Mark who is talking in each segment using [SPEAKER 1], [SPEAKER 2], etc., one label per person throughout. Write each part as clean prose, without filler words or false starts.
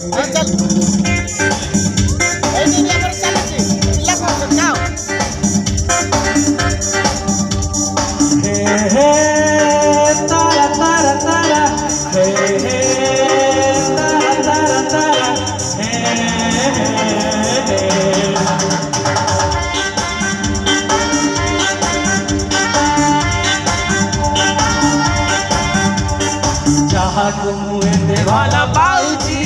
[SPEAKER 1] हाँ चल नहीं अमर चलुची पिला को जाओ
[SPEAKER 2] हे हे तारा तारा तारा हे हे तारा तारा तारा हे ଯାହାକୁ ମୁଁ ଏତେ ଭଲ ପାଉଛି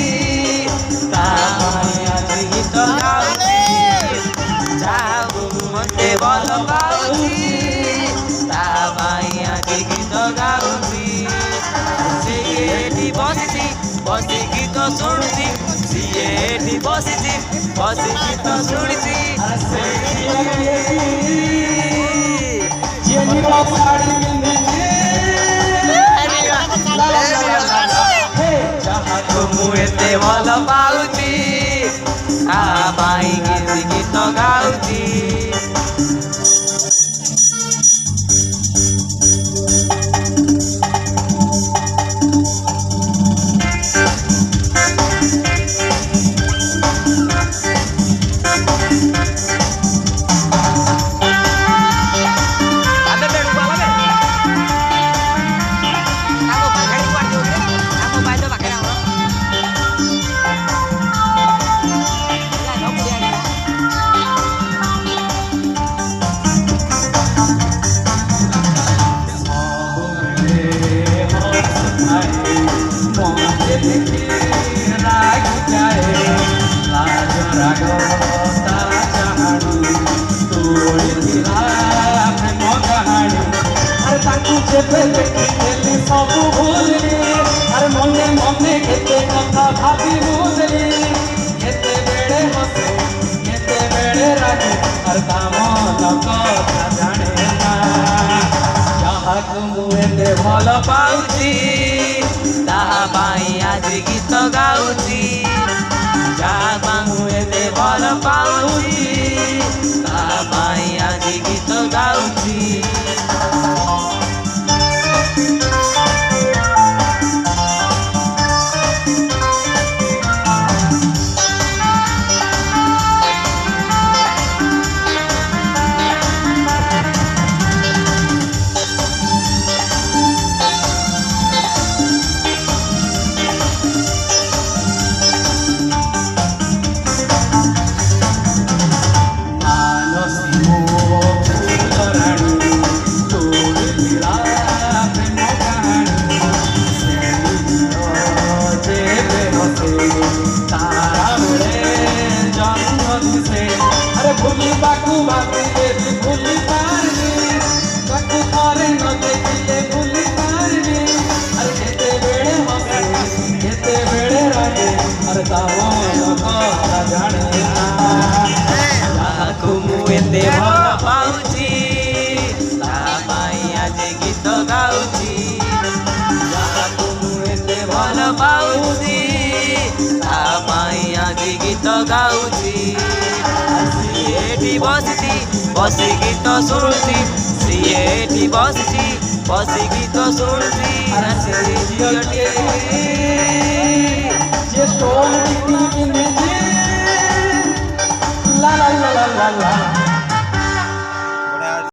[SPEAKER 2] ତା ପାଇଁ ଆଜି ଗୀତ ଗାଉଛି ଯାହାକୁ ମୁଁ ଏତେ ଭଲ ପାଉଛି ତା ପାଇଁ ଆଜି ଗୀତ ଗାଉଛି ସିଏ ଏଠି ବସିଛି ବସି ଗୀତ ଶୁଣୁଛି ସିଏ ଏଠି ବସିଛି ବସି ଗୀତ ଶୁଣିଛି ଯାହାକୁ ମୁଁ ଏତେ ଭଲ ପାଉଛି ତା ପାଇଁ କିଛି ଗୀତ ଗାଉଛି ସବୁ ଭୁଲି ଆରେ ମନେ ମନେ କେତେ କଥା ଭାବି ବୁଝଲି କେତେବେଳେ ହସେ କେତେବେଳେ ରାଗେ ଆରେ ତା ମନ କଥା ଜାଣେ ନା ଯାହାକୁ ମୁଁ ଏତେ ଭଲ ପାଉଛି ତାହା ପାଇଁ ଆଜି ଗୀତ ଗାଉଛି ଯାହାକୁ ମୁଁ ଏତେ ଭଲ ପାଉଛି ତାହା ପାଇଁ ଆଜି ଗୀତ ଗାଉଛି अरे भूली बाकू बाती देवी भूली पारनी बाकू थारे न देखिले भूली पारनी अरे केते बेड़े हसे केते बेड़े रागे अरे तावो কথা জানে না যাহাକୁ ମୁଁ ଏତେ ଭଲ ପାଉଛି ତା ପାଇଁ ଆଜି ଗୀତ ଗାଉଛି ଯାହାକୁ ମୁଁ ଏତେ ଭଲ ପାଉଛି ତା ପାଇଁ ଆଜି ଗୀତ ଗାଉଛି ସିଏ ଏଠି ବସିଛି ବସି ଗୀତ ଶୁଣୁଛି ସିଏ ଏଠି ବସିଛି ବସି ଗୀତ ଶୁଣୁଛି ଝିଅଟିଏ ଯେ ଷ୍ଟୋନ୍ ପିନ୍ଧିଛି ଲା ଲା ଲା ଲା ଲା